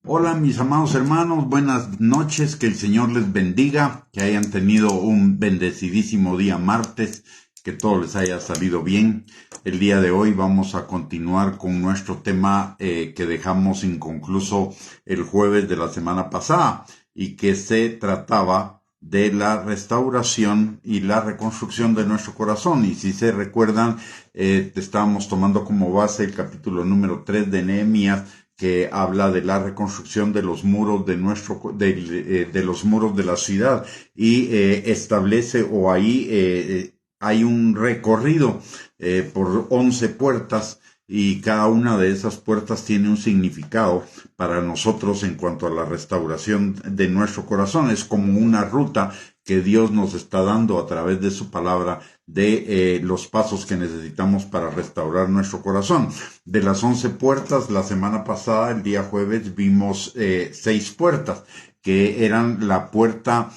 Hola mis amados hermanos, buenas noches, que el Señor les bendiga, que hayan tenido un bendecidísimo día martes, que todo les haya salido bien. El día de hoy vamos a continuar con nuestro tema que dejamos inconcluso el jueves de la semana pasada y que se trataba de la restauración y la reconstrucción de nuestro corazón. Y si se recuerdan, estábamos tomando como base el capítulo número 3 de Nehemías, que habla de la reconstrucción de los muros de los muros de la ciudad y establece o ahí hay un recorrido por 11 puertas y cada una de esas puertas tiene un significado para nosotros en cuanto a la restauración de nuestro corazón. Es como una ruta que Dios nos está dando a través de su palabra de los pasos que necesitamos para restaurar nuestro corazón. De las 11 puertas, la semana pasada, el día jueves, vimos 6 puertas, que eran la puerta...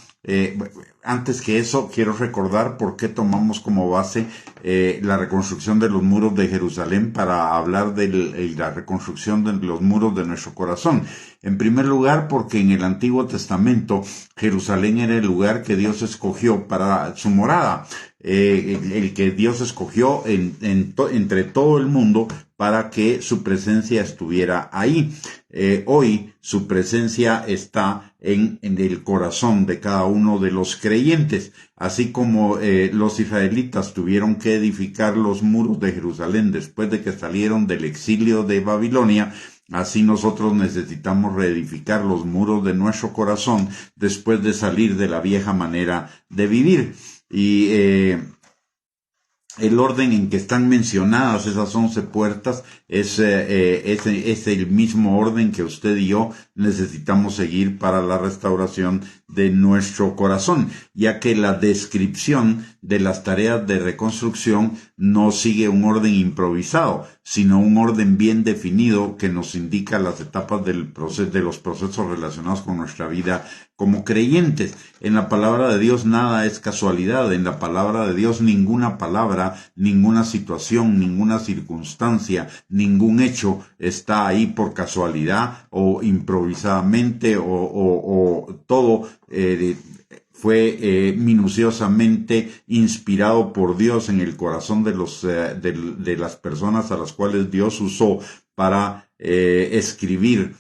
Antes que eso, quiero recordar por qué tomamos como base la reconstrucción de los muros de Jerusalén para hablar de la reconstrucción de los muros de nuestro corazón. En primer lugar, porque en el Antiguo Testamento Jerusalén era el lugar que Dios escogió para su morada, el que Dios escogió entre todo el mundo para que su presencia estuviera ahí. Hoy su presencia está en el corazón de cada uno de los creyentes, así como los israelitas tuvieron que edificar los muros de Jerusalén después de que salieron del exilio de Babilonia. Así nosotros necesitamos reedificar los muros de nuestro corazón después de salir de la vieja manera de vivir. Y el orden en que están mencionadas esas 11 puertas es el mismo orden que usted y yo necesitamos seguir para la restauración de nuestro corazón, ya que la descripción de las tareas de reconstrucción no sigue un orden improvisado, sino un orden bien definido que nos indica las etapas de los procesos relacionados con nuestra vida como creyentes. En la palabra de Dios nada es casualidad. En la palabra de Dios ninguna palabra, ninguna situación, ninguna circunstancia, ningún hecho está ahí por casualidad o improvisadamente o todo fue minuciosamente inspirado por Dios en el corazón de las personas a las cuales Dios usó para escribir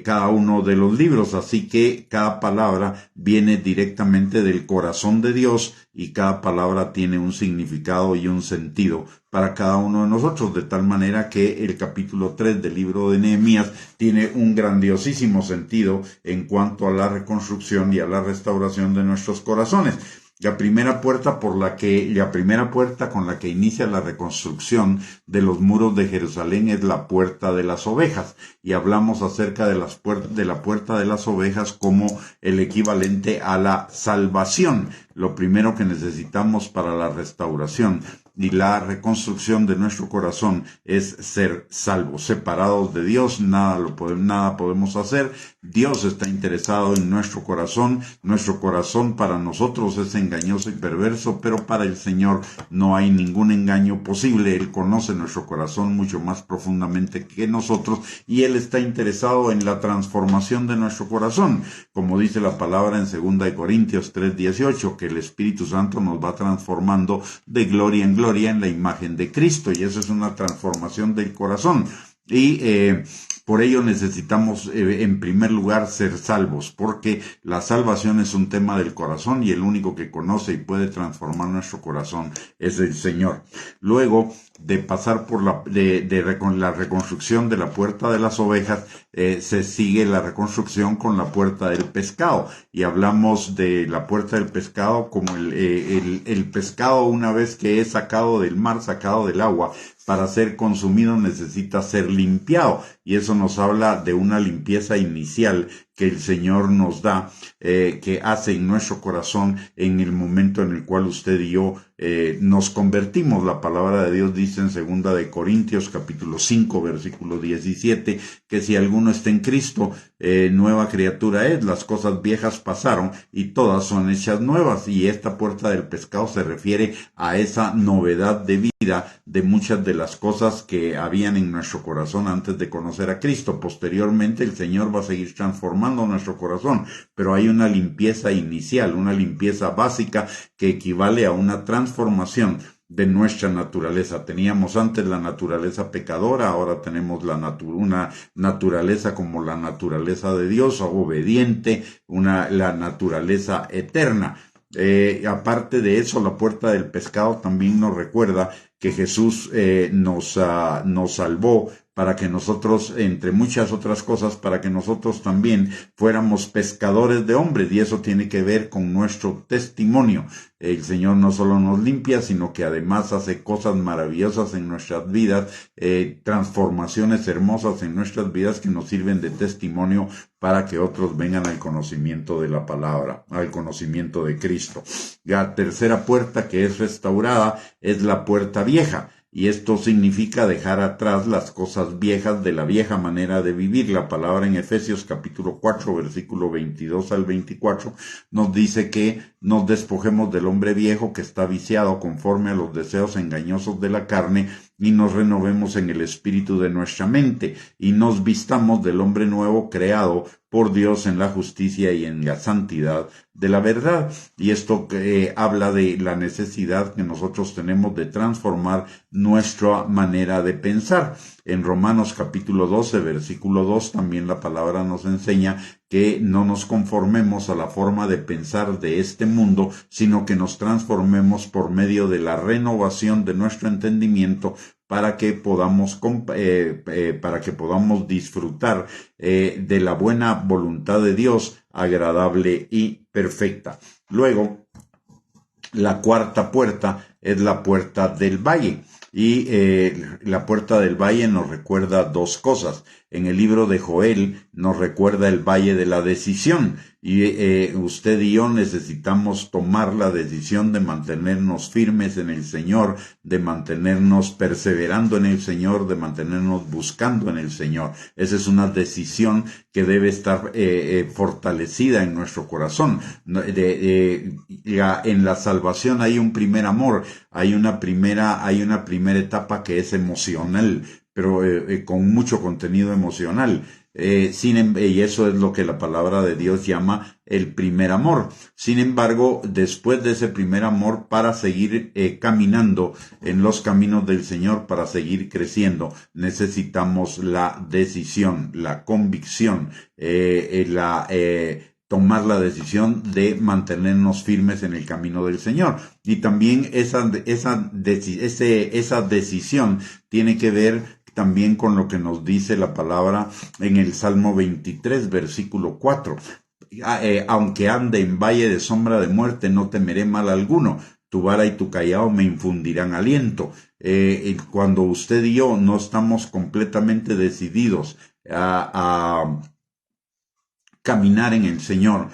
cada uno de los libros. Así que cada palabra viene directamente del corazón de Dios y cada palabra tiene un significado y un sentido para cada uno de nosotros, de tal manera que el capítulo 3 del libro de Nehemías tiene un grandiosísimo sentido en cuanto a la reconstrucción y a la restauración de nuestros corazones. La primera puerta con la que inicia la reconstrucción de los muros de Jerusalén es la puerta de las ovejas, y hablamos acerca de la puerta de las ovejas como el equivalente a la salvación. Lo primero que necesitamos para la restauración y la reconstrucción de nuestro corazón es ser salvos. Separados de Dios, nada podemos hacer. Dios está interesado en nuestro corazón. Nuestro corazón para nosotros es engañoso y perverso, pero para el Señor no hay ningún engaño posible. Él conoce nuestro corazón mucho más profundamente que nosotros y Él está interesado en la transformación de nuestro corazón. Como dice la palabra en 2 Corintios 3:18, que el Espíritu Santo nos va transformando de gloria en gloria en la imagen de Cristo, y eso es una transformación del corazón. Y por ello necesitamos en primer lugar ser salvos, porque la salvación es un tema del corazón y el único que conoce y puede transformar nuestro corazón es el Señor. Luego de pasar por la reconstrucción de la puerta de las ovejas, se sigue la reconstrucción con la puerta del pescado, y hablamos de la puerta del pescado como el pescado, una vez que es sacado del mar, sacado del agua, para ser consumido necesita ser limpiado, y eso nos habla de una limpieza inicial que el Señor nos da, que hace en nuestro corazón en el momento en el cual usted y yo nos convertimos. La palabra de Dios dice en 2 de Corintios capítulo 5 versículo 17 que si alguno está en Cristo, nueva criatura es, las cosas viejas pasaron y todas son hechas nuevas. Y esta puerta del pescado se refiere a esa novedad de vida de muchas de las cosas que habían en nuestro corazón antes de conocer a Cristo. Posteriormente el Señor va a seguir transformando nuestro corazón, pero hay una limpieza inicial, una limpieza básica que equivale a una transformación de nuestra naturaleza. Teníamos antes la naturaleza pecadora, ahora tenemos una naturaleza como la naturaleza de Dios, obediente, la naturaleza eterna. Aparte de eso, la puerta del pescado también nos recuerda que Jesús nos salvó para que nosotros, entre muchas otras cosas, para que nosotros también fuéramos pescadores de hombres, y eso tiene que ver con nuestro testimonio. El Señor no solo nos limpia, sino que además hace cosas maravillosas en nuestras vidas, transformaciones hermosas en nuestras vidas que nos sirven de testimonio para que otros vengan al conocimiento de la palabra, al conocimiento de Cristo. La tercera puerta que es restaurada es la puerta vieja. Y esto significa dejar atrás las cosas viejas de la vieja manera de vivir. La palabra en Efesios capítulo 4, versículo 22 al 24, nos dice que nos despojemos del hombre viejo que está viciado conforme a los deseos engañosos de la carne y nos renovemos en el espíritu de nuestra mente y nos vistamos del hombre nuevo creado por Dios en la justicia y en la santidad de la verdad. Y esto habla de la necesidad que nosotros tenemos de transformar nuestra manera de pensar. En Romanos capítulo 12, versículo 2, también la palabra nos enseña que no nos conformemos a la forma de pensar de este mundo, sino que nos transformemos por medio de la renovación de nuestro entendimiento para que podamos disfrutar de la buena voluntad de Dios, agradable y perfecta. Luego, la cuarta puerta es la puerta del valle. Y la puerta del valle nos recuerda dos cosas. En el libro de Joel nos recuerda el valle de la decisión. Y usted y yo necesitamos tomar la decisión de mantenernos firmes en el Señor, de mantenernos perseverando en el Señor, de mantenernos buscando en el Señor. Esa es una decisión que debe estar fortalecida en nuestro corazón. En la salvación hay un primer amor, hay una primera etapa que es emocional, pero con mucho contenido emocional. Y eso es lo que la palabra de Dios llama el primer amor. Sin embargo, después de ese primer amor, para seguir caminando en los caminos del Señor, para seguir creciendo, necesitamos la decisión, la convicción, tomar la decisión de mantenernos firmes en el camino del Señor. Y también esa decisión tiene que ver también con lo que nos dice la palabra en el Salmo 23, versículo 4. Aunque ande en valle de sombra de muerte, no temeré mal alguno. Tu vara y tu cayado me infundirán aliento. Cuando usted y yo no estamos completamente decididos a caminar en el Señor,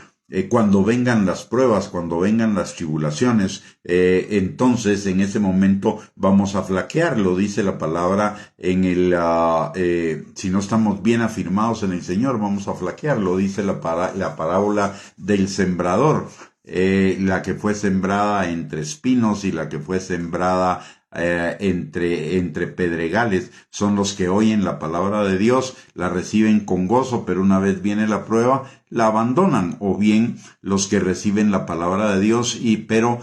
cuando vengan las pruebas, cuando vengan las tribulaciones, entonces en ese momento vamos a flaquear. Lo dice la palabra si no estamos bien afirmados en el Señor, vamos a flaquear. Lo dice la parábola del sembrador, la que fue sembrada entre espinos y la que fue sembrada entre pedregales. Son los que oyen la palabra de Dios, la reciben con gozo, pero una vez viene la prueba, la abandonan. O bien los que reciben la palabra de Dios pero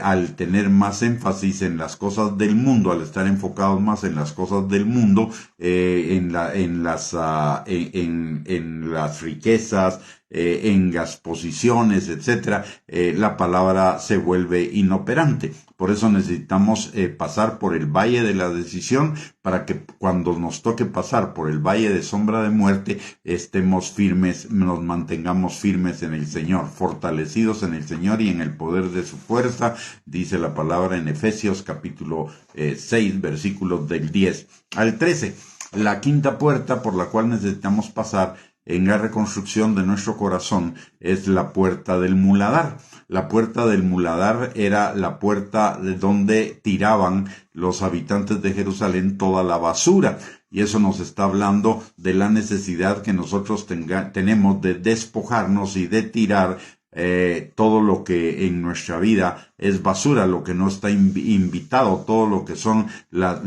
al tener más énfasis en las cosas del mundo, al estar enfocados más en las cosas del mundo, en las riquezas, en las posiciones, etcétera, la palabra se vuelve inoperante. Por eso necesitamos pasar por el valle de la decisión, para que cuando nos toque pasar por el valle de sombra de muerte, estemos firmes, nos mantengamos firmes en el Señor, fortalecidos en el Señor y en el poder de su fuerza, dice la palabra en Efesios capítulo 6, versículos del 10 al 13. La quinta puerta por la cual necesitamos pasar en la reconstrucción de nuestro corazón es la puerta del muladar. La puerta del muladar era la puerta de donde tiraban los habitantes de Jerusalén toda la basura. Y eso nos está hablando de la necesidad que nosotros tenemos de despojarnos y de tirar todo lo que en nuestra vida es basura, lo que no está invitado, todo lo que son las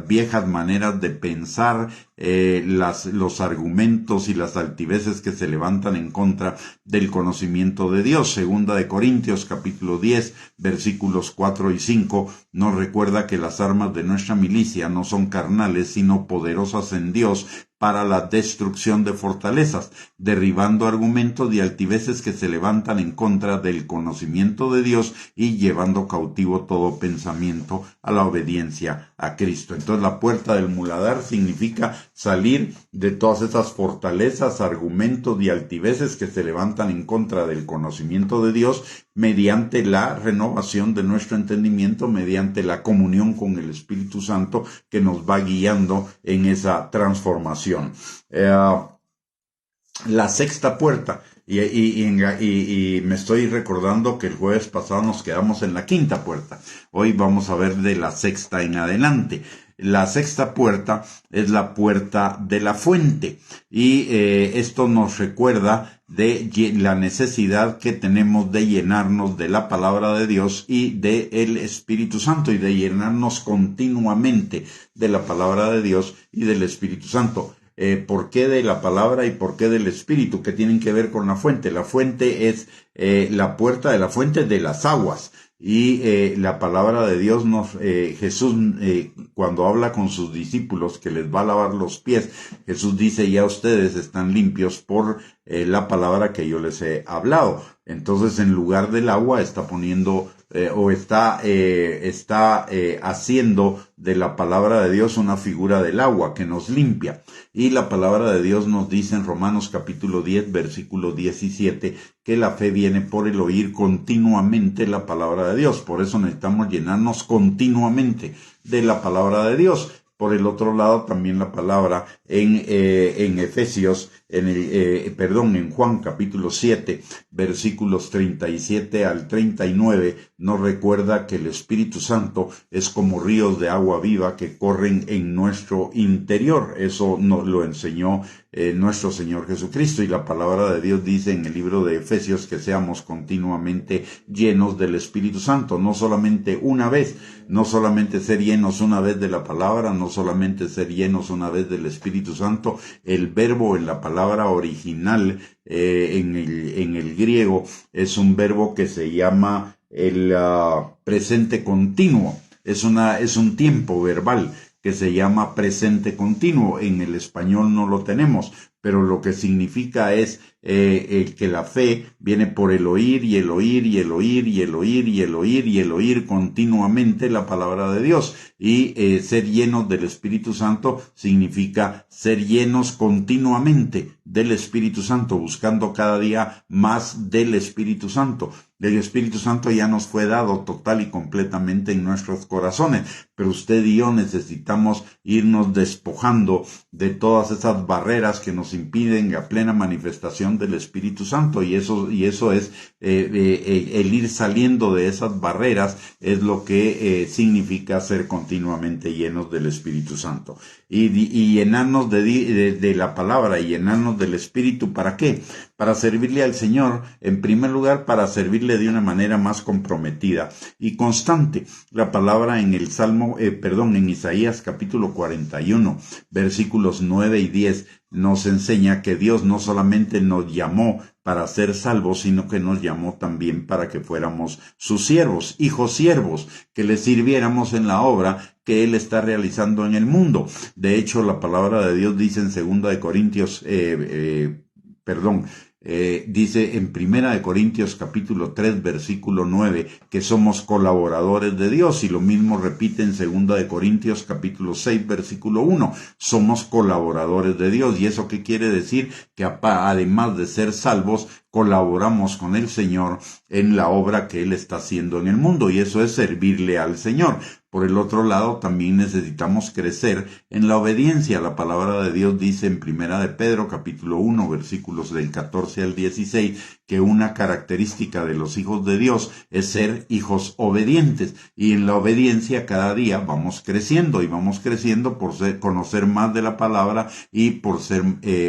viejas maneras de pensar, los argumentos y las altiveces que se levantan en contra del conocimiento de Dios. Segunda de Corintios capítulo 10 versículos 4 y 5 nos recuerda que las armas de nuestra milicia no son carnales sino poderosas en Dios para la destrucción de fortalezas, derribando argumentos y altiveces que se levantan en contra del conocimiento de Dios y llevando cautivo todo pensamiento a la obediencia a Cristo. Entonces la puerta del muladar significa salir de todas esas fortalezas, argumentos y altiveces que se levantan en contra del conocimiento de Dios mediante la renovación de nuestro entendimiento, mediante la comunión con el Espíritu Santo que nos va guiando en esa transformación. La sexta puerta, y me estoy recordando que el jueves pasado nos quedamos en la quinta puerta. Hoy vamos a ver de la sexta en adelante. La sexta puerta es la puerta de la fuente y esto nos recuerda de la necesidad que tenemos de llenarnos de la palabra de Dios y del Espíritu Santo y de llenarnos continuamente de la palabra de Dios y del Espíritu Santo. ¿Por qué de la palabra y por qué del Espíritu? ¿Qué tienen que ver con la fuente? La fuente es la puerta de la fuente de las aguas. Y la palabra de Dios Jesús cuando habla con sus discípulos que les va a lavar los pies, Jesús dice: ya ustedes están limpios por la palabra que yo les he hablado. Entonces en lugar del agua está poniendo está haciendo de la palabra de Dios una figura del agua que nos limpia. Y la palabra de Dios nos dice en Romanos capítulo 10 versículo 17 que la fe viene por el oír continuamente la palabra de Dios. Por eso necesitamos llenarnos continuamente de la palabra de Dios. Por el otro lado, también la palabra en Efesios, en Juan capítulo 7, versículos 37 al 39, nos recuerda que el Espíritu Santo es como ríos de agua viva que corren en nuestro interior. Eso nos lo enseñó nuestro Señor Jesucristo, y la palabra de Dios dice en el libro de Efesios que seamos continuamente llenos del Espíritu Santo, no solamente una vez, no solamente ser llenos una vez de la palabra, no solamente ser llenos una vez del Espíritu Santo. El verbo en la palabra original en el griego es un verbo que se llama el presente continuo, es un tiempo verbal que se llama presente continuo. En el español no lo tenemos, pero lo que significa es que la fe viene por el oír y el oír y el oír y el oír y el oír y el oír continuamente la palabra de Dios. Y ser llenos del Espíritu Santo significa ser llenos continuamente del Espíritu Santo, buscando cada día más del Espíritu Santo. El Espíritu Santo ya nos fue dado total y completamente en nuestros corazones, pero usted y yo necesitamos irnos despojando de todas esas barreras que nos impiden la plena manifestación del Espíritu Santo, y eso es el ir saliendo de esas barreras es lo que significa ser continuamente llenos del Espíritu Santo y llenarnos de la palabra y llenarnos del Espíritu. ¿Para qué? Para servirle al Señor, en primer lugar, para servirle de una manera más comprometida y constante. La palabra en el en Isaías capítulo 41, versículos 9 y 10, nos enseña que Dios no solamente nos llamó para ser salvos, sino que nos llamó también para que fuéramos sus siervos, hijos siervos, que le sirviéramos en la obra que Él está realizando en el mundo. De hecho, la palabra de Dios dice en 2 de Corintios, dice en 1 de Corintios capítulo 3 versículo 9 que somos colaboradores de Dios, y lo mismo repite en 2 de Corintios capítulo 6 versículo 1, somos colaboradores de Dios. ¿Y eso qué quiere decir? Que además de ser salvos, colaboramos con el Señor en la obra que Él está haciendo en el mundo, y eso es servirle al Señor. Por el otro lado, también necesitamos crecer en la obediencia. La palabra de Dios dice en Primera de Pedro, capítulo 1, versículos del 14 al 16, que una característica de los hijos de Dios es ser hijos obedientes. Y en la obediencia cada día vamos creciendo, y vamos creciendo por conocer más de la palabra y por ser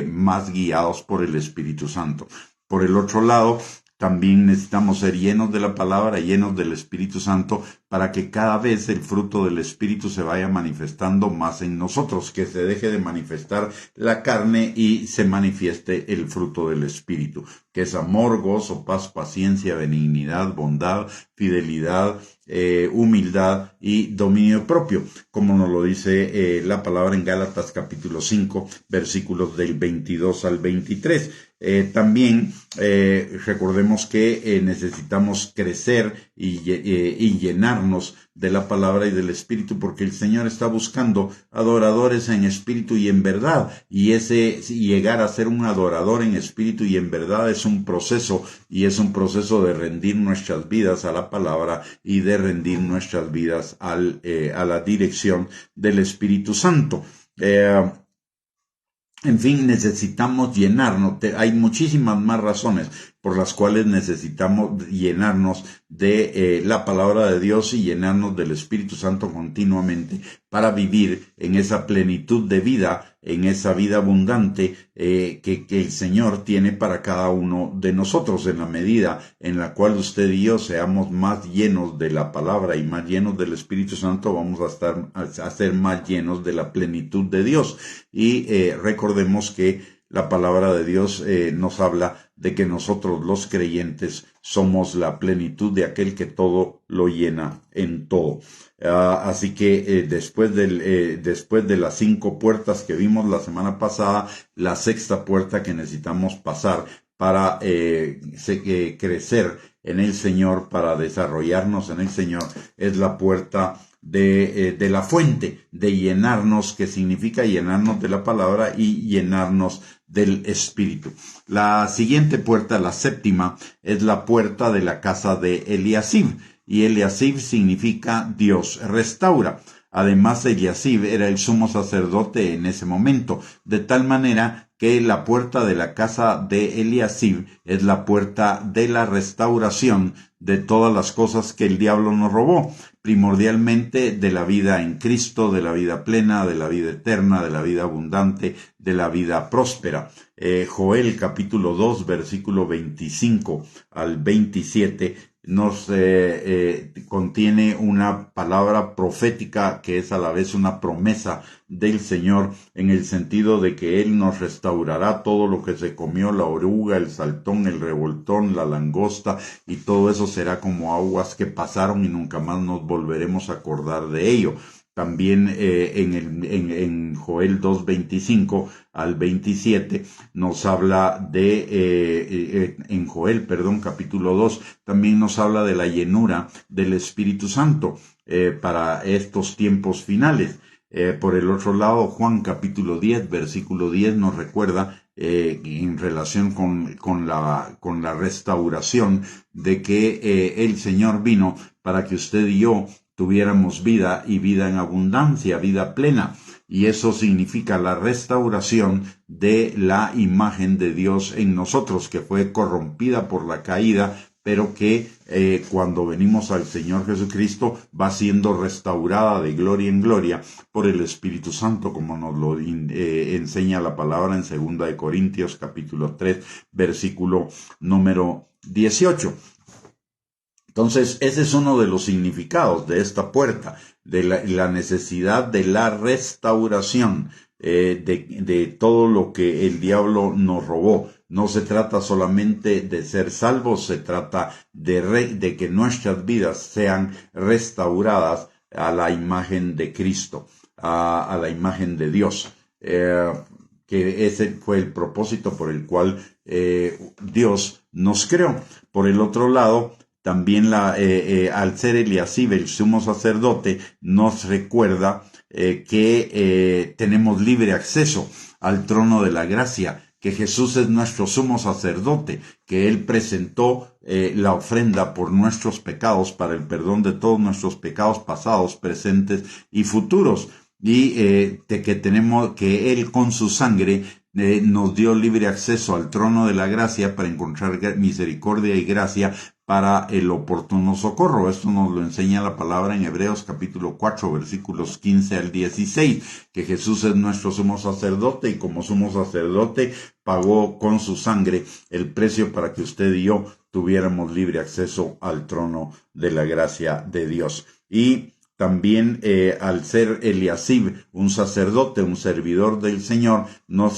más guiados por el Espíritu Santo. Por el otro lado, también necesitamos ser llenos de la palabra, llenos del Espíritu Santo, para que cada vez el fruto del Espíritu se vaya manifestando más en nosotros, que se deje de manifestar la carne y se manifieste el fruto del Espíritu, que es amor, gozo, paz, paciencia, benignidad, bondad, fidelidad, humildad y dominio propio, como nos lo dice la palabra en Gálatas capítulo 5, versículos del 22 al 23. También recordemos que necesitamos crecer y llenarnos de la palabra y del Espíritu, porque el Señor está buscando adoradores en espíritu y en verdad, y llegar a ser un adorador en espíritu y en verdad es un proceso, y es un proceso de rendir nuestras vidas a la palabra y de rendir nuestras vidas a la dirección del Espíritu Santo. En fin, necesitamos llenarnos. Hay muchísimas más razones por las cuales necesitamos llenarnos de la palabra de Dios y llenarnos del Espíritu Santo continuamente para vivir en esa plenitud de vida, en esa vida abundante que el Señor tiene para cada uno de nosotros, en la medida en la cual usted y yo seamos más llenos de la palabra y más llenos del Espíritu Santo, vamos a ser más llenos de la plenitud de Dios. Y recordemos que la palabra de Dios nos habla de que nosotros los creyentes somos la plenitud de aquel que todo lo llena en todo. Así que después de las 5 puertas que vimos la semana pasada, la 6ª puerta que necesitamos pasar para crecer en el Señor, para desarrollarnos en el Señor, es la puerta de la fuente, de llenarnos, que significa llenarnos de la palabra y llenarnos del Espíritu. La siguiente puerta, la 7ª, es la puerta de la casa de Eliasib, y Eliasib significa Dios restaura. Además, Eliasib era el sumo sacerdote en ese momento, de tal manera que la puerta de la casa de Eliasib es la puerta de la restauración de todas las cosas que el diablo nos robó, primordialmente de la vida en Cristo, de la vida plena, de la vida eterna, de la vida abundante, de la vida próspera. Joel capítulo 2, versículo 25 al 27 nos contiene una palabra profética que es a la vez una promesa del Señor, en el sentido de que Él nos restaurará todo lo que se comió la oruga, el saltón, el revoltón, la langosta, y todo eso será como aguas que pasaron y nunca más nos volveremos a acordar de ello. También en Joel 2, 25 al 27 nos habla en Joel, capítulo 2, también nos habla de la llenura del Espíritu Santo para estos tiempos finales. Por el otro lado, Juan capítulo 10, versículo 10 nos recuerda en relación con la restauración, de que el Señor vino para que usted y yo tuviéramos vida y vida en abundancia, vida plena. Y eso significa la restauración de la imagen de Dios en nosotros, que fue corrompida por la caída, pero que cuando venimos al Señor Jesucristo va siendo restaurada de gloria en gloria por el Espíritu Santo, como nos lo enseña la palabra en 2 Corintios capítulo 3, versículo número 18. Entonces, ese es uno de los significados de esta puerta, de la necesidad de la restauración de todo lo que el diablo nos robó. No se trata solamente de ser salvos, se trata de que nuestras vidas sean restauradas a la imagen de Cristo, a la imagen de Dios, que ese fue el propósito por el cual Dios nos creó. Por el otro lado, también al ser Eliasib, el sumo sacerdote, nos recuerda que tenemos libre acceso al trono de la gracia, que Jesús es nuestro sumo sacerdote, que Él presentó la ofrenda por nuestros pecados para el perdón de todos nuestros pecados pasados, presentes y futuros. Y que Él con su sangre nos dio libre acceso al trono de la gracia para encontrar misericordia y gracia para el oportuno socorro. Esto nos lo enseña la palabra en Hebreos capítulo 4, versículos 15 al 16, que Jesús es nuestro sumo sacerdote y como sumo sacerdote pagó con su sangre el precio para que usted y yo tuviéramos libre acceso al trono de la gracia de Dios. Y también al ser Eliasib un sacerdote, un servidor del Señor,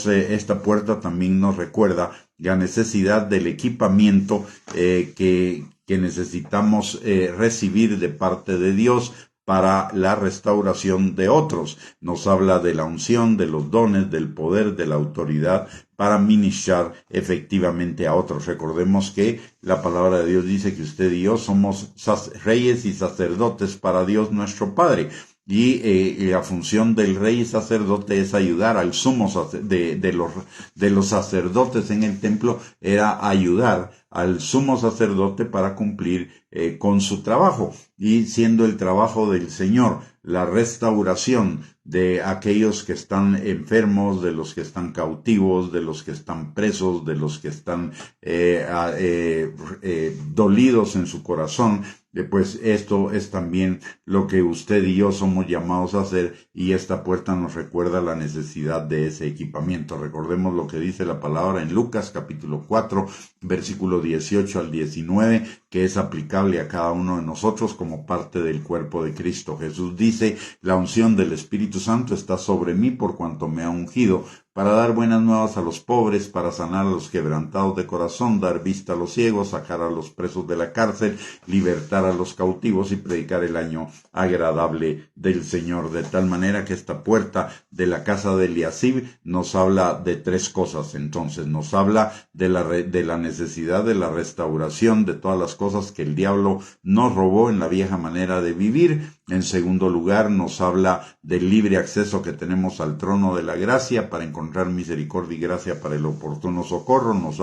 esta puerta también nos recuerda la necesidad del equipamiento que necesitamos recibir de parte de Dios para la restauración de otros. Nos habla de la unción, de los dones, del poder, de la autoridad para ministrar efectivamente a otros. Recordemos que la palabra de Dios dice que usted y yo somos reyes y sacerdotes para Dios nuestro Padre. Y la función del rey y sacerdote es ayudar al sumo de los sacerdotes en el templo, era ayudar al sumo sacerdote para cumplir con su trabajo, y siendo el trabajo del Señor la restauración de aquellos que están enfermos, de los que están cautivos, de los que están presos, de los que están dolidos en su corazón. Pues esto es también lo que usted y yo somos llamados a hacer, y esta puerta nos recuerda la necesidad de ese equipamiento. Recordemos lo que dice la palabra en Lucas capítulo 4, versículo 18 al 19, que es aplicable a cada uno de nosotros como parte del cuerpo de Cristo. Jesús dice: la unción del Espíritu Santo está sobre mí por cuanto me ha ungido para dar buenas nuevas a los pobres, para sanar a los quebrantados de corazón, dar vista a los ciegos, sacar a los presos de la cárcel, libertar a los cautivos y predicar el año agradable del Señor. De tal manera que esta puerta de la casa de Eliasib nos habla de tres cosas. Entonces nos habla de la necesidad de la restauración de todas las cosas que el diablo nos robó en la vieja manera de vivir. En segundo lugar, nos habla del libre acceso que tenemos al trono de la gracia para encontrar misericordia y gracia para el oportuno socorro. Nos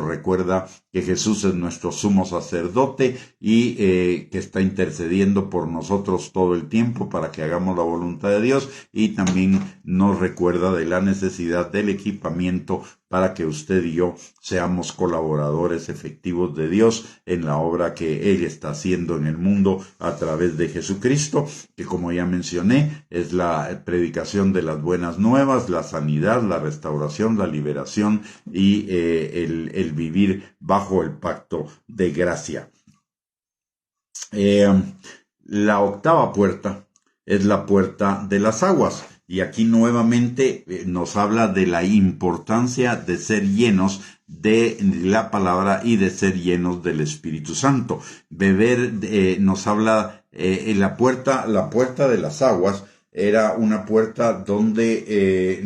recuerda que Jesús es nuestro sumo sacerdote y que está intercediendo por nosotros todo el tiempo para que hagamos la voluntad de Dios, y también nos recuerda de la necesidad del equipamiento para que usted y yo seamos colaboradores efectivos de Dios en la obra que Él está haciendo en el mundo a través de Jesucristo, que como ya mencioné es la predicación de las buenas nuevas, la sanidad, la restauración, la liberación y el vivir bajo el pacto de gracia. La octava puerta es la puerta de las aguas. Y aquí nuevamente nos habla de la importancia de ser llenos de la palabra y de ser llenos del Espíritu Santo. Nos habla la puerta de las aguas era una puerta donde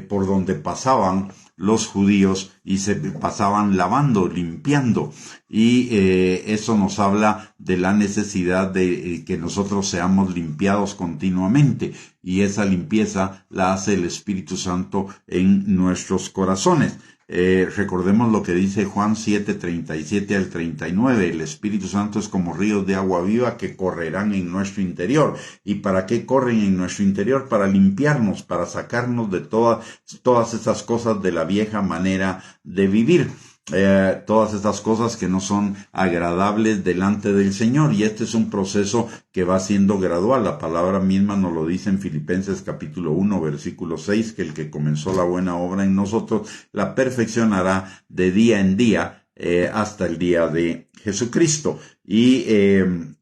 por donde pasaban los judíos y se pasaban lavando, limpiando, y eso nos habla de la necesidad de que nosotros seamos limpiados continuamente, y esa limpieza la hace el Espíritu Santo en nuestros corazones. Recordemos lo que dice Juan 7:37 al 39. El Espíritu Santo es como ríos de agua viva que correrán en nuestro interior. ¿Y para qué corren en nuestro interior? Para limpiarnos, para sacarnos de todas esas cosas de la vieja manera de vivir. Todas estas cosas que no son agradables delante del Señor, y este es un proceso que va siendo gradual. La palabra misma nos lo dice en Filipenses capítulo 1 versículo 6, que el que comenzó la buena obra en nosotros la perfeccionará de día en día hasta el día de Jesucristo. Y el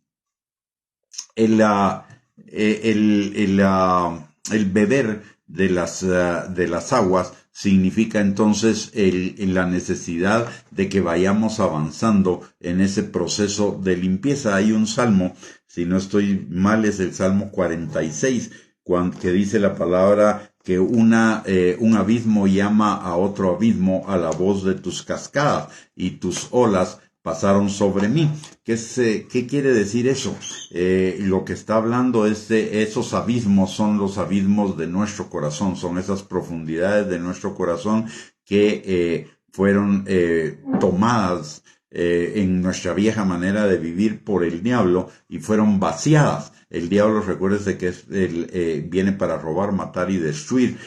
beber de las aguas significa entonces la necesidad de que vayamos avanzando en ese proceso de limpieza. Hay un salmo, si no estoy mal, es el Salmo 46, que dice la palabra que un abismo llama a otro abismo a la voz de tus cascadas, y tus olas pasaron sobre mí. ¿Qué quiere decir eso? Lo que está hablando es de esos abismos, son los abismos de nuestro corazón, son esas profundidades de nuestro corazón que fueron tomadas en nuestra vieja manera de vivir por el diablo y fueron vaciadas. El diablo, recuérdese que viene para robar, matar y destruir.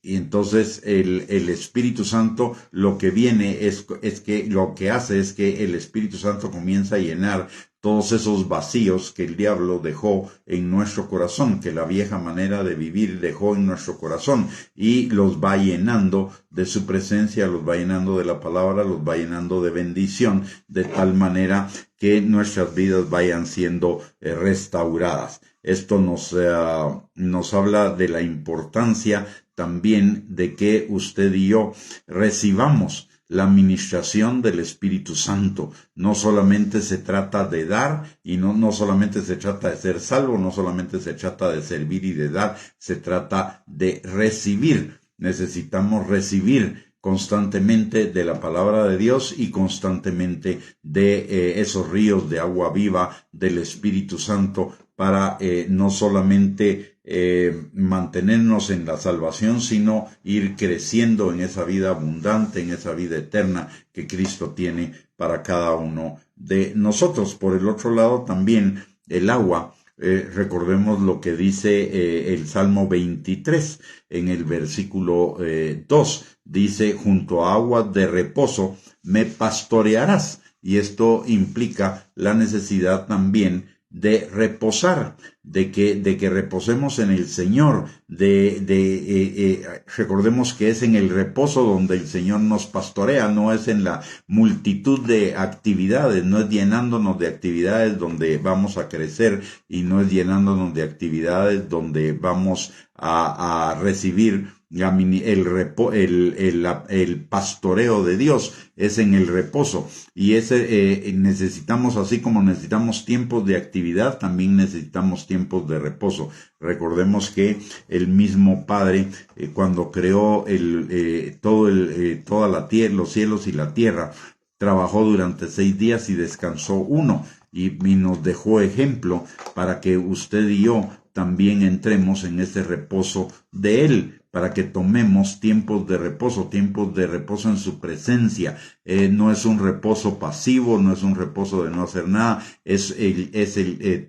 Y entonces el Espíritu Santo lo que viene es que lo que hace es que el Espíritu Santo comienza a llenar todos esos vacíos que el diablo dejó en nuestro corazón, que la vieja manera de vivir dejó en nuestro corazón, y los va llenando de su presencia, los va llenando de la palabra, los va llenando de bendición, de tal manera que nuestras vidas vayan siendo restauradas. Esto nos habla de la importancia también de que usted y yo recibamos la administración del Espíritu Santo. No solamente se trata de dar, y no solamente se trata de ser salvo, no solamente se trata de servir y de dar, se trata de recibir. Necesitamos recibir constantemente de la palabra de Dios y constantemente de esos ríos de agua viva del Espíritu Santo para no solamente mantenernos en la salvación, sino ir creciendo en esa vida abundante, en esa vida eterna que Cristo tiene para cada uno de nosotros. Por el otro lado, también el agua. Recordemos lo que dice el Salmo 23 en el versículo 2. Dice, junto a aguas de reposo me pastorearás. Y esto implica la necesidad también de reposar, de que reposemos en el Señor, recordemos que es en el reposo donde el Señor nos pastorea, no es en la multitud de actividades, no es llenándonos de actividades donde vamos a crecer, y no es llenándonos de actividades donde vamos a recibir el pastoreo de Dios. Es en el reposo, y necesitamos, así como necesitamos tiempos de actividad, también necesitamos tiempos de reposo. Recordemos que el mismo Padre, cuando creó toda la tierra, los cielos y la tierra, trabajó durante 6 días y descansó uno, y nos dejó ejemplo para que usted y yo también entremos en ese reposo de Él, para que tomemos tiempos de reposo en su presencia. No es un reposo pasivo, no es un reposo de no hacer nada, es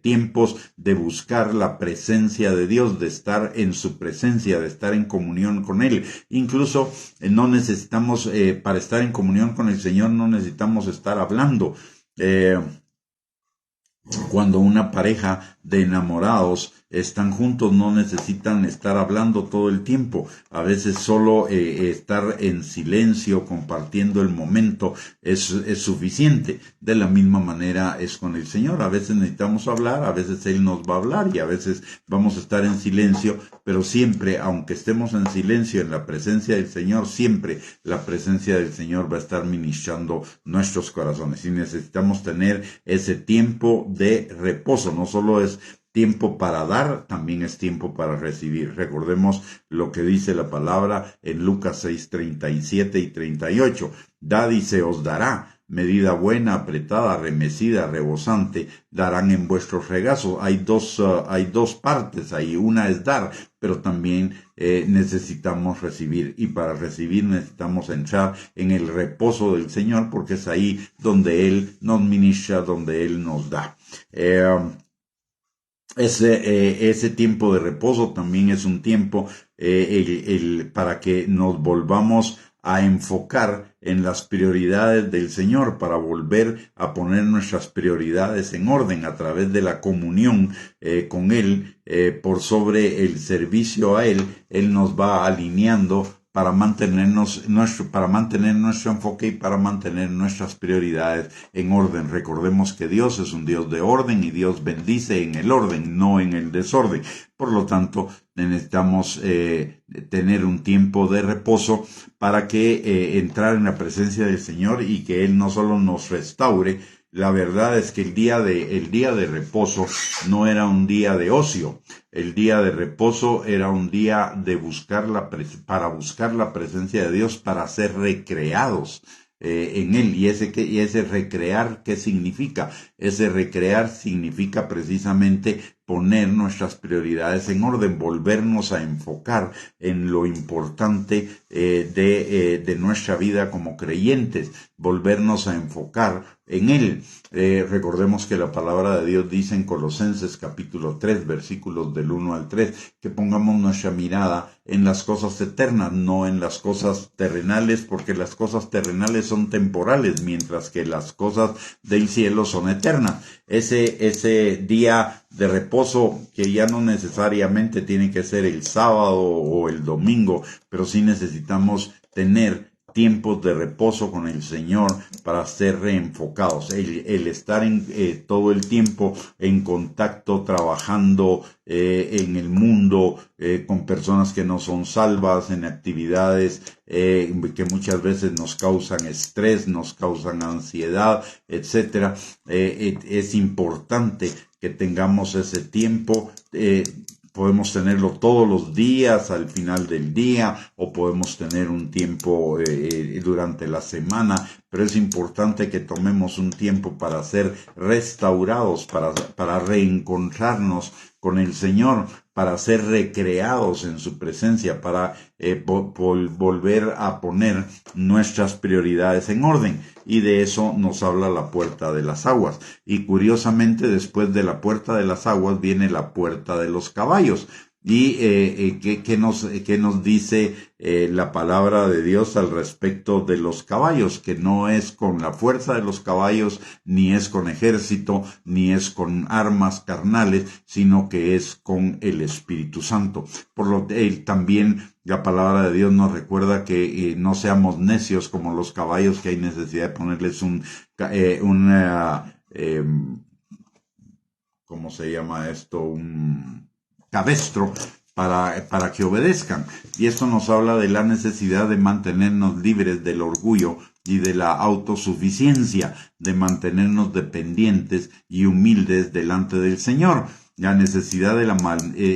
tiempos de buscar la presencia de Dios, de estar en su presencia, de estar en comunión con Él. Incluso no necesitamos, para estar en comunión con el Señor, no necesitamos estar hablando. Cuando una pareja de enamorados están juntos, no necesitan estar hablando todo el tiempo. A veces solo estar en silencio, compartiendo el momento, es suficiente. De la misma manera es con el Señor. A veces necesitamos hablar, a veces Él nos va a hablar, y a veces vamos a estar en silencio, pero siempre, aunque estemos en silencio en la presencia del Señor, siempre la presencia del Señor va a estar ministrando nuestros corazones. Y necesitamos tener ese tiempo de reposo. No solo es tiempo para dar, también es tiempo para recibir. Recordemos lo que dice la palabra en Lucas 6, 37 y 38. Dad y se os dará, medida buena, apretada, remecida, rebosante, darán en vuestros regazos. Hay dos partes ahí. Una es dar, pero también necesitamos recibir, y para recibir necesitamos entrar en el reposo del Señor, porque es ahí donde Él nos ministra, donde Él nos da. Ese tiempo de reposo también es un tiempo para que nos volvamos a enfocar en las prioridades del Señor, para volver a poner nuestras prioridades en orden a través de la comunión con Él, por sobre el servicio a Él. Él nos va alineando para mantener nuestro enfoque y para mantener nuestras prioridades en orden. Recordemos que Dios es un Dios de orden, y Dios bendice en el orden, no en el desorden. Por lo tanto, necesitamos tener un tiempo de reposo para que entrar en la presencia del Señor, y que Él no solo nos restaure. La verdad es que el día de reposo no era un día de ocio. El día de reposo era un día de para buscar la presencia de Dios, para ser recreados en Él. Y ese recrear, ¿qué significa? Ese recrear significa precisamente poner nuestras prioridades en orden, volvernos a enfocar en lo importante de nuestra vida como creyentes, volvernos a enfocar en Él. Recordemos que la palabra de Dios dice en Colosenses capítulo 3, versículos del 1 al 3, que pongamos nuestra mirada en las cosas eternas, no en las cosas terrenales, porque las cosas terrenales son temporales, mientras que las cosas del cielo son eternas. Ese día de reposo, que ya no necesariamente tiene que ser el sábado o el domingo, pero sí necesitamos tener tiempos de reposo con el Señor para ser reenfocados. El estar todo el tiempo en contacto, trabajando en el mundo, con personas que no son salvas, en actividades que muchas veces nos causan estrés, nos causan ansiedad, etcétera. Es importante que tengamos ese tiempo. Podemos tenerlo todos los días al final del día, o podemos tener un tiempo durante la semana, pero es importante que tomemos un tiempo para ser restaurados, para reencontrarnos con el Señor, para ser recreados en su presencia, para volver a poner nuestras prioridades en orden. Y de eso nos habla la puerta de las aguas. Y curiosamente, después de la puerta de las aguas viene la puerta de los caballos. Y ¿qué nos dice la palabra de Dios al respecto de los caballos? Que no es con la fuerza de los caballos, ni es con ejército, ni es con armas carnales, sino que es con el Espíritu Santo. También la palabra de Dios nos recuerda que no seamos necios como los caballos, que hay necesidad de ponerles ¿cómo se llama esto? Un cabestro para que obedezcan. Y esto nos habla de la necesidad de mantenernos libres del orgullo y de la autosuficiencia, de mantenernos dependientes y humildes delante del Señor. La necesidad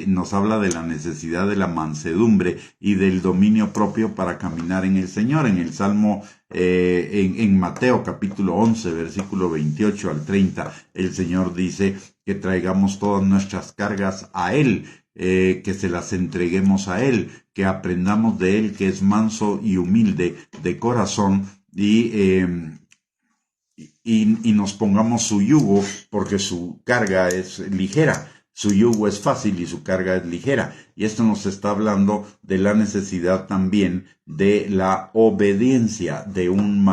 nos habla de la necesidad de la mansedumbre y del dominio propio para caminar en el Señor. En el Salmo, en Mateo capítulo 11, versículo 28 al 30, el Señor dice que traigamos todas nuestras cargas a Él, que se las entreguemos a Él, que aprendamos de Él, que es manso y humilde de corazón, y nos pongamos su yugo, porque su carga es ligera. Su yugo es fácil y su carga es ligera. Y esto nos está hablando de la necesidad también de la obediencia, de un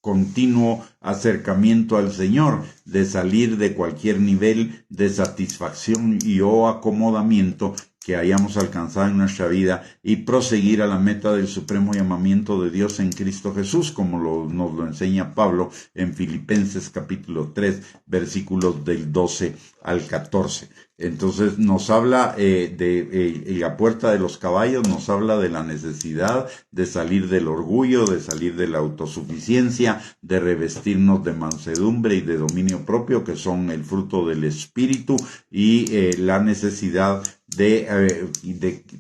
continuo acercamiento al Señor, de salir de cualquier nivel de satisfacción o acomodamiento que hayamos alcanzado en nuestra vida y proseguir a la meta del supremo llamamiento de Dios en Cristo Jesús, como nos lo enseña Pablo en Filipenses capítulo 3, versículos del 12 al 14. Entonces nos habla de la puerta de los caballos, nos habla de la necesidad de salir del orgullo, de salir de la autosuficiencia, de revestirnos de mansedumbre y de dominio propio, que son el fruto del Espíritu, y la necesidad de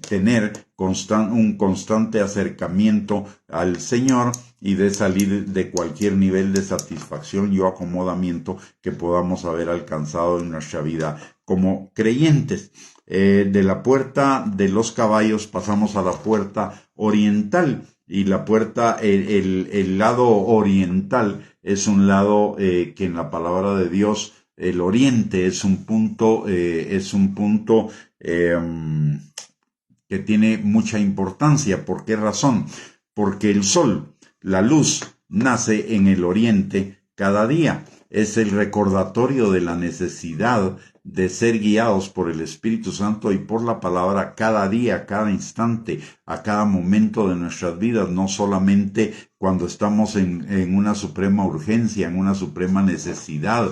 tener un constante acercamiento al Señor y de salir de cualquier nivel de satisfacción y acomodamiento que podamos haber alcanzado en nuestra vida como creyentes. De la puerta de los caballos pasamos a la puerta oriental, y la puerta, el lado oriental es un lado que en la palabra de Dios, el oriente es un punto que tiene mucha importancia. ¿Por qué razón? Porque el sol, la luz, nace en el oriente cada día. Es el recordatorio de la necesidad de ser guiados por el Espíritu Santo y por la palabra cada día, cada instante, a cada momento de nuestras vidas, no solamente cuando estamos en una suprema urgencia, en una suprema necesidad,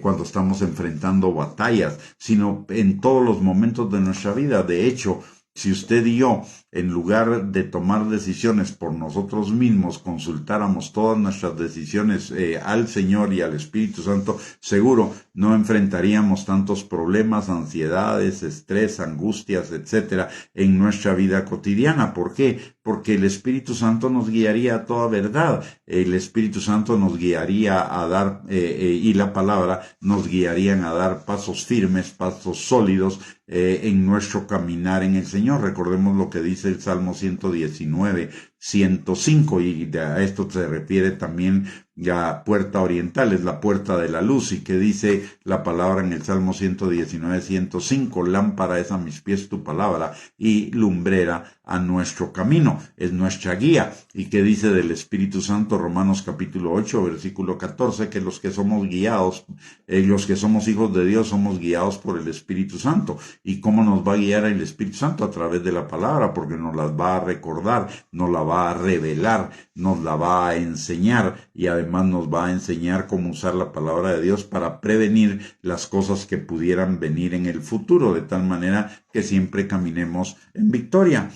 cuando estamos enfrentando batallas, sino en todos los momentos de nuestra vida. De hecho, si usted y yo en lugar de tomar decisiones por nosotros mismos, consultáramos todas nuestras decisiones al Señor y al Espíritu Santo, seguro no enfrentaríamos tantos problemas, ansiedades, estrés, angustias, etcétera, en nuestra vida cotidiana. ¿Por qué? Porque el Espíritu Santo nos guiaría a toda verdad. El Espíritu Santo nos guiaría a dar, y la palabra nos guiarían a dar pasos firmes, pasos sólidos, en nuestro caminar en el Señor. Recordemos lo que dice el Salmo 119, 105, y a esto se refiere también la puerta oriental, es la puerta de la luz, y que dice la palabra en el Salmo 119, 105, lámpara es a mis pies tu palabra y lumbrera a nuestro camino, es nuestra guía. Y que dice del Espíritu Santo, Romanos capítulo 8, versículo 14, que los que somos guiados, los que somos hijos de Dios, somos guiados por el Espíritu Santo. ¿Y cómo nos va a guiar el Espíritu Santo? A través de la palabra, porque nos las va a recordar, nos la va a revelar, nos la va a enseñar, y además nos va a enseñar cómo usar la palabra de Dios para prevenir las cosas que pudieran venir en el futuro, de tal manera que siempre caminemos en victoria.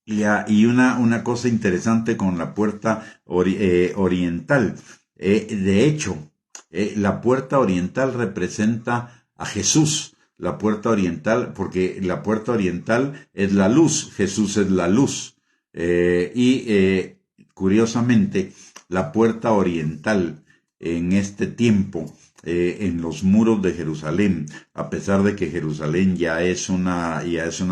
Y una cosa interesante con la puerta oriental. De hecho, la puerta oriental representa a Jesús. La puerta oriental, porque la puerta oriental es la luz, Jesús es la luz. Curiosamente, la puerta oriental en este tiempo, en los muros de Jerusalén, a pesar de que Jerusalén ya es una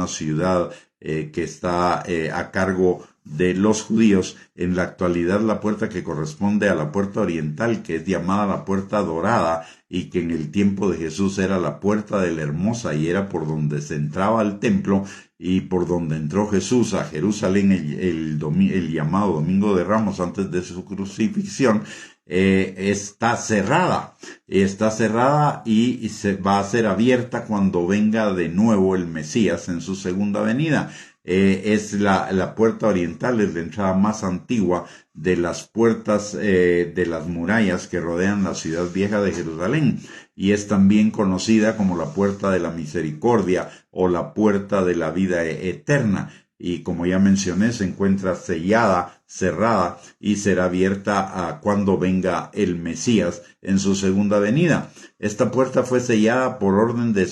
ciudad que está a cargo de los judíos, en la actualidad la puerta que corresponde a la puerta oriental, que es llamada la puerta dorada, y que en el tiempo de Jesús era la puerta de la hermosa, y era por donde se entraba al templo y por donde entró Jesús a Jerusalén el llamado Domingo de Ramos antes de su crucifixión. Está cerrada y se va a ser abierta cuando venga de nuevo el Mesías en su segunda venida. Es la puerta oriental, es la entrada más antigua de las puertas de las murallas que rodean la ciudad vieja de Jerusalén, y es también conocida como la puerta de la misericordia o la puerta de la vida eterna. Y como ya mencioné, se encuentra sellada, cerrada, y será abierta a cuando venga el Mesías en su segunda venida. Esta puerta fue sellada por orden de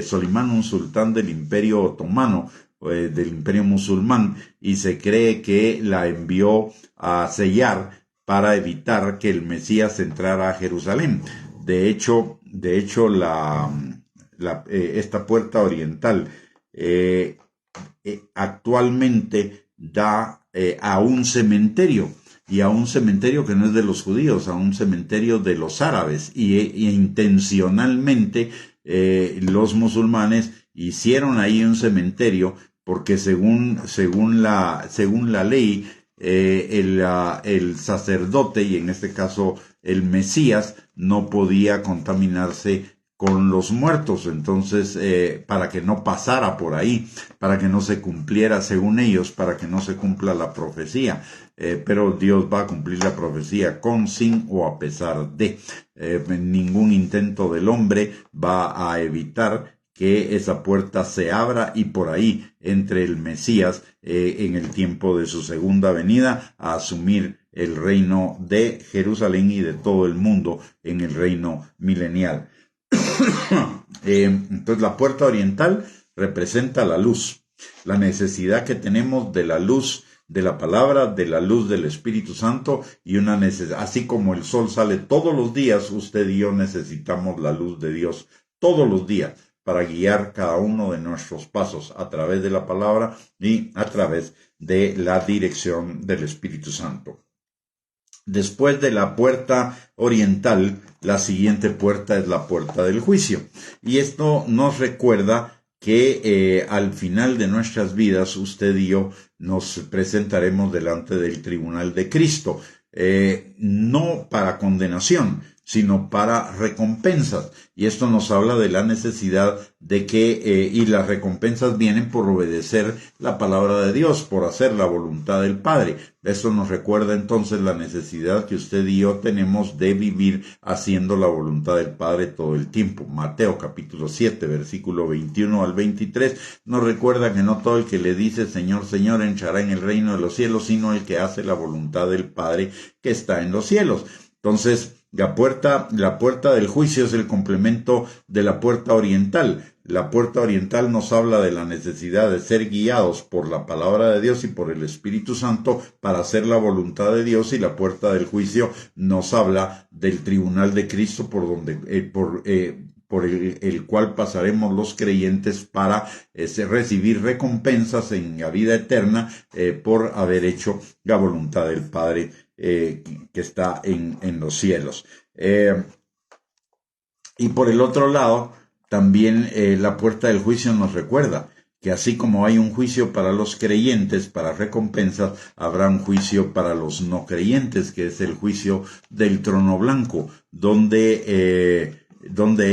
Solimán, un sultán del Imperio Otomano, del Imperio Musulmán, y se cree que la envió a sellar para evitar que el Mesías entrara a Jerusalén. De hecho, esta puerta oriental actualmente da a un cementerio, y a un cementerio que no es de los judíos, a un cementerio de los árabes, y intencionalmente los musulmanes hicieron ahí un cementerio porque según la ley, el sacerdote, y en este caso el Mesías, no podía contaminarse con los muertos. Entonces, para que no pasara por ahí, para que no se cumpliera, según ellos, para que no se cumpla la profecía. Pero Dios va a cumplir la profecía con, sin o a pesar de. Ningún intento del hombre va a evitar que esa puerta se abra y por ahí entre el Mesías en el tiempo de su segunda venida a asumir el reino de Jerusalén y de todo el mundo en el reino milenial. Entonces la puerta oriental representa la luz, la necesidad que tenemos de la luz de la palabra, de la luz del Espíritu Santo, y una necesidad, así como el sol sale todos los días, usted y yo necesitamos la luz de Dios todos los días para guiar cada uno de nuestros pasos a través de la palabra y a través de la dirección del Espíritu Santo. Después de la puerta oriental, la siguiente puerta es la puerta del juicio. Y esto nos recuerda que al final de nuestras vidas, usted y yo nos presentaremos delante del tribunal de Cristo. No para condenación, sino para recompensas. Y esto nos habla de la necesidad de que, y las recompensas vienen por obedecer la palabra de Dios, por hacer la voluntad del Padre. Esto nos recuerda entonces la necesidad que usted y yo tenemos de vivir haciendo la voluntad del Padre todo el tiempo. Mateo capítulo 7, versículo 21 al 23, nos recuerda que no todo el que le dice Señor, Señor, entrará en el reino de los cielos, sino el que hace la voluntad del Padre que está en los cielos. Entonces, la puerta del juicio es el complemento de la puerta oriental. La puerta oriental nos habla de la necesidad de ser guiados por la palabra de Dios y por el Espíritu Santo para hacer la voluntad de Dios, y la puerta del juicio nos habla del tribunal de Cristo por el cual pasaremos los creyentes para recibir recompensas en la vida eterna por haber hecho la voluntad del Padre que está en los cielos. Y por el otro lado, también la puerta del juicio nos recuerda que así como hay un juicio para los creyentes, para recompensas, habrá un juicio para los no creyentes, que es el juicio del trono blanco, donde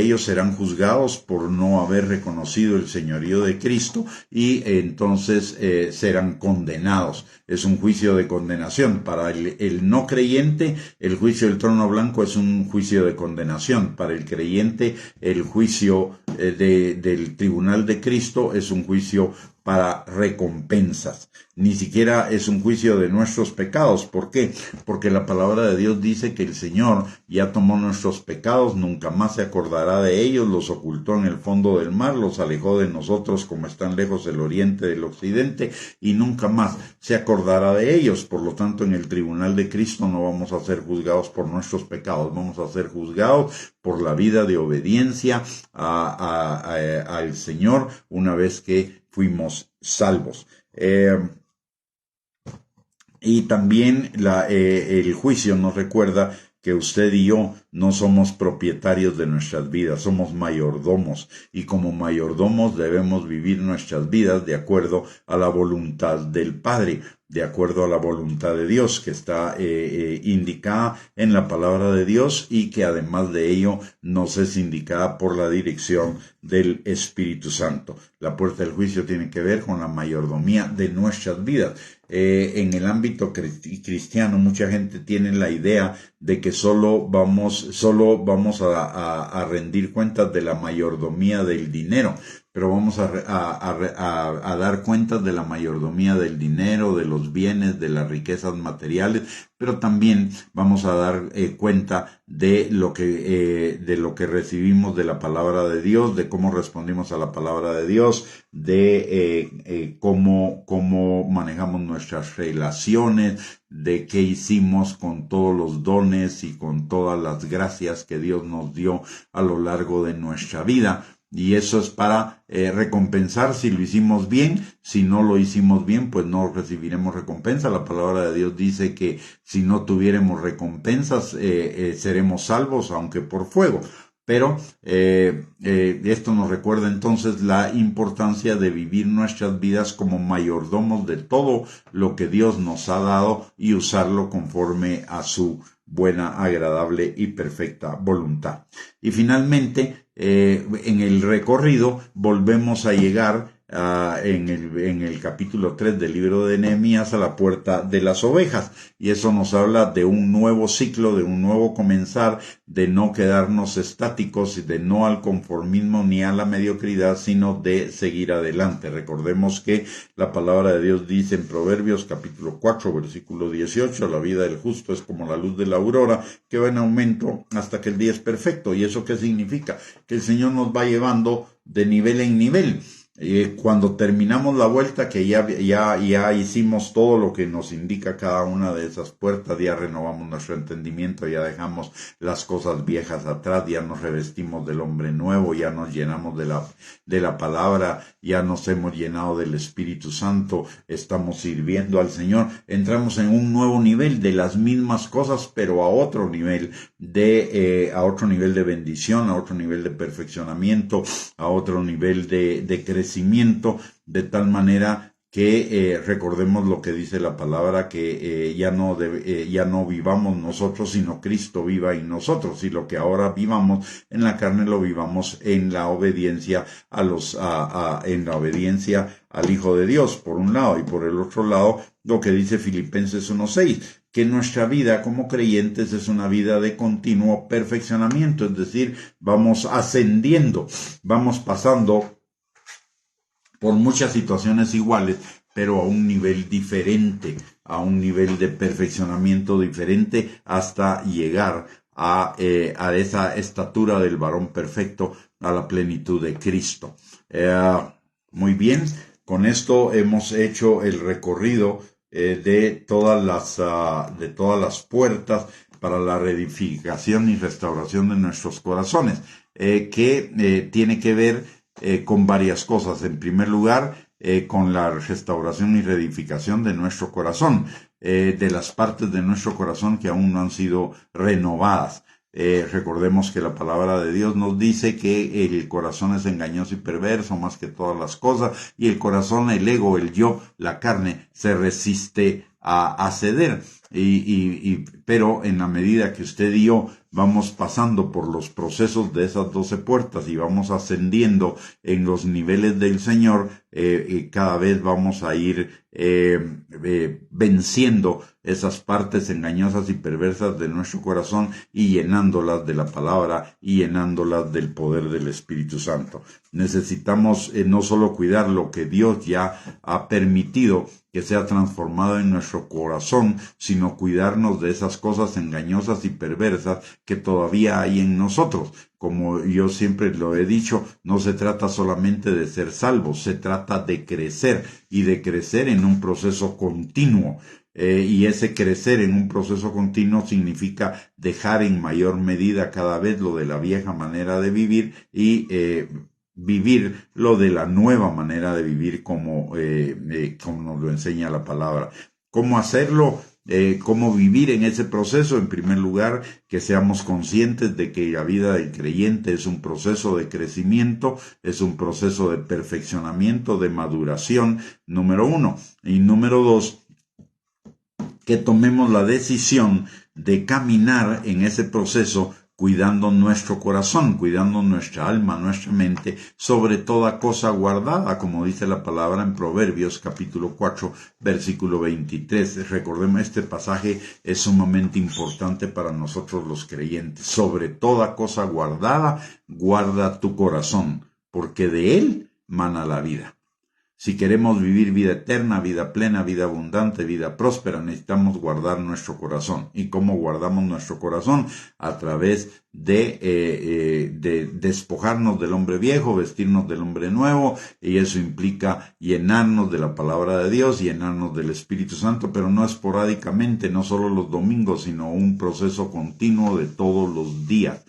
ellos serán juzgados por no haber reconocido el señorío de Cristo, y entonces serán condenados. Es un juicio de condenación. Para el no creyente, el juicio del trono blanco es un juicio de condenación. Para el creyente, el juicio del tribunal de Cristo es un juicio para recompensas. Ni siquiera es un juicio de nuestros pecados. ¿Por qué? Porque la palabra de Dios dice que el Señor ya tomó nuestros pecados, nunca más se acordará de ellos, los ocultó en el fondo del mar, los alejó de nosotros como están lejos el oriente del occidente, y nunca más se acordará de ellos. Por lo tanto, en el tribunal de Cristo no vamos a ser juzgados por nuestros pecados, vamos a ser juzgados por la vida de obediencia al Señor una vez que fuimos salvos. Y también el juicio nos recuerda que usted y yo no somos propietarios de nuestras vidas, somos mayordomos, y como mayordomos debemos vivir nuestras vidas de acuerdo a la voluntad del Padre, de acuerdo a la voluntad de Dios, que está indicada en la palabra de Dios, y que además de ello nos es indicada por la dirección del Espíritu Santo. La puerta del juicio tiene que ver con la mayordomía de nuestras vidas. En el ámbito cristiano, mucha gente tiene la idea de que solo vamos a rendir cuentas de la mayordomía del dinero, pero vamos a dar cuentas de la mayordomía del dinero, de los bienes, de las riquezas materiales, pero también vamos a dar cuenta de lo que recibimos de la palabra de Dios, de cómo respondimos a la palabra de Dios, de cómo manejamos nuestras relaciones, de qué hicimos con todos los dones y con todas las gracias que Dios nos dio a lo largo de nuestra vida. Y eso es para recompensar si lo hicimos bien. Si no lo hicimos bien, pues no recibiremos recompensa. La palabra de Dios dice que si no tuviéramos recompensas, seremos salvos, aunque por fuego. Pero esto nos recuerda entonces la importancia de vivir nuestras vidas como mayordomos de todo lo que Dios nos ha dado, y usarlo conforme a su buena, agradable y perfecta voluntad. Y finalmente, en el recorrido volvemos a llegar en el capítulo 3 del libro de Nehemías a la puerta de las ovejas, y eso nos habla de un nuevo ciclo, de un nuevo comenzar, de no quedarnos estáticos y de no al conformismo ni a la mediocridad, sino de seguir adelante. Recordemos que la palabra de Dios dice en Proverbios capítulo 4 versículo 18, la vida del justo es como la luz de la aurora, que va en aumento hasta que el día es perfecto. ¿Y eso qué significa? Que el Señor nos va llevando de nivel en nivel. Cuando terminamos la vuelta, que ya hicimos todo lo que nos indica cada una de esas puertas, ya renovamos nuestro entendimiento, ya dejamos las cosas viejas atrás, ya nos revestimos del hombre nuevo, ya nos llenamos de la palabra, ya nos hemos llenado del Espíritu Santo, estamos sirviendo al Señor, entramos en un nuevo nivel de las mismas cosas, pero a otro nivel de bendición, a otro nivel de perfeccionamiento, a otro nivel de crecimiento, de tal manera que recordemos lo que dice la palabra, que ya no vivamos nosotros, sino Cristo viva en nosotros, y lo que ahora vivamos en la carne lo vivamos en la obediencia en la obediencia al Hijo de Dios, por un lado, y por el otro lado, lo que dice Filipenses 1:6, que nuestra vida como creyentes es una vida de continuo perfeccionamiento, es decir, vamos ascendiendo, vamos pasando por muchas situaciones iguales, pero a un nivel diferente, a un nivel de perfeccionamiento diferente, hasta llegar a esa estatura del varón perfecto, a la plenitud de Cristo. Muy bien, con esto hemos hecho el recorrido de todas las puertas para la reedificación y restauración de nuestros corazones, que tiene que ver con varias cosas. En primer lugar, con la restauración y reedificación de nuestro corazón, de las partes de nuestro corazón que aún no han sido renovadas. Recordemos que la palabra de Dios nos dice que el corazón es engañoso y perverso más que todas las cosas, y el corazón, el ego, el yo, la carne, se resiste a ceder. Pero en la medida que usted y yo vamos pasando por los procesos de esas 12 puertas y vamos ascendiendo en los niveles del Señor, cada vez vamos a ir venciendo esas partes engañosas y perversas de nuestro corazón y llenándolas de la palabra y llenándolas del poder del Espíritu Santo. Necesitamos no solo cuidar lo que Dios ya ha permitido que sea transformado en nuestro corazón, sino cuidarnos de esas cosas engañosas y perversas que todavía hay en nosotros. Como yo siempre lo he dicho, no se trata solamente de ser salvos, se trata de crecer, y de crecer en un proceso continuo. Y ese crecer en un proceso continuo significa dejar en mayor medida cada vez lo de la vieja manera de vivir y vivir lo de la nueva manera de vivir, como nos lo enseña la palabra. ¿Cómo hacerlo? ¿Cómo vivir en ese proceso? En primer lugar, que seamos conscientes de que la vida del creyente es un proceso de crecimiento, es un proceso de perfeccionamiento, de maduración, número 1. Y número 2, que tomemos la decisión de caminar en ese proceso cuidando nuestro corazón, cuidando nuestra alma, nuestra mente, sobre toda cosa guardada, como dice la palabra en Proverbios capítulo 4, versículo 23. Recordemos, este pasaje es sumamente importante para nosotros los creyentes. Sobre toda cosa guardada, guarda tu corazón, porque de él mana la vida. Si queremos vivir vida eterna, vida plena, vida abundante, vida próspera, necesitamos guardar nuestro corazón. ¿Y cómo guardamos nuestro corazón? A través de despojarnos del hombre viejo, vestirnos del hombre nuevo, y eso implica llenarnos de la palabra de Dios, llenarnos del Espíritu Santo, pero no esporádicamente, no solo los domingos, sino un proceso continuo de todos los días.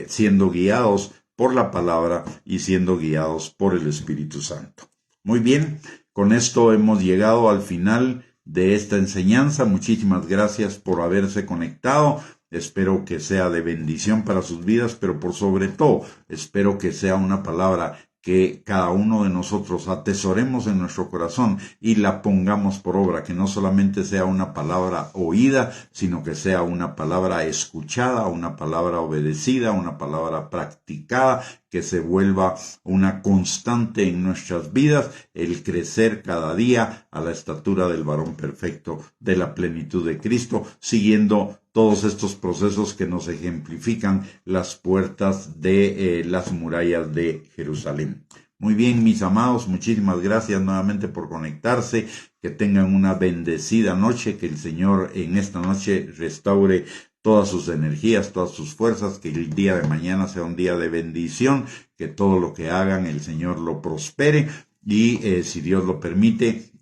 Siendo guiados por la palabra y siendo guiados por el Espíritu Santo. Muy bien, con esto hemos llegado al final de esta enseñanza. Muchísimas gracias por haberse conectado. Espero que sea de bendición para sus vidas, pero por sobre todo, espero que sea una palabra que cada uno de nosotros atesoremos en nuestro corazón y la pongamos por obra, que no solamente sea una palabra oída, sino que sea una palabra escuchada, una palabra obedecida, una palabra practicada, que se vuelva una constante en nuestras vidas, el crecer cada día a la estatura del varón perfecto, de la plenitud de Cristo, siguiendo todos estos procesos que nos ejemplifican las puertas de las murallas de Jerusalén. Muy bien, mis amados, muchísimas gracias nuevamente por conectarse. Que tengan una bendecida noche, que el Señor en esta noche restaure todas sus energías, todas sus fuerzas, que el día de mañana sea un día de bendición, que todo lo que hagan el Señor lo prospere y si Dios lo permite,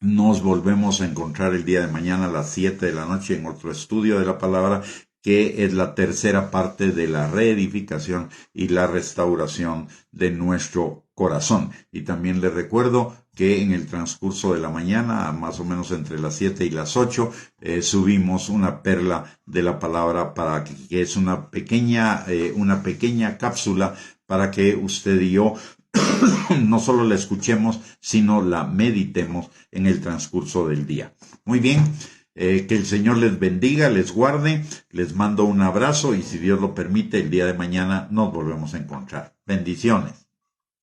nos volvemos a encontrar el día de mañana a las 7 de la noche en otro estudio de la palabra, que es la tercera parte de la reedificación y la restauración de nuestro corazón. Y también les recuerdo que en el transcurso de la mañana, más o menos entre las 7 y las 8, subimos una perla de la palabra para que es una pequeña cápsula para que usted y yo no solo la escuchemos, sino la meditemos en el transcurso del día. Muy bien, que el Señor les bendiga, les guarde, les mando un abrazo y si Dios lo permite, el día de mañana nos volvemos a encontrar. Bendiciones.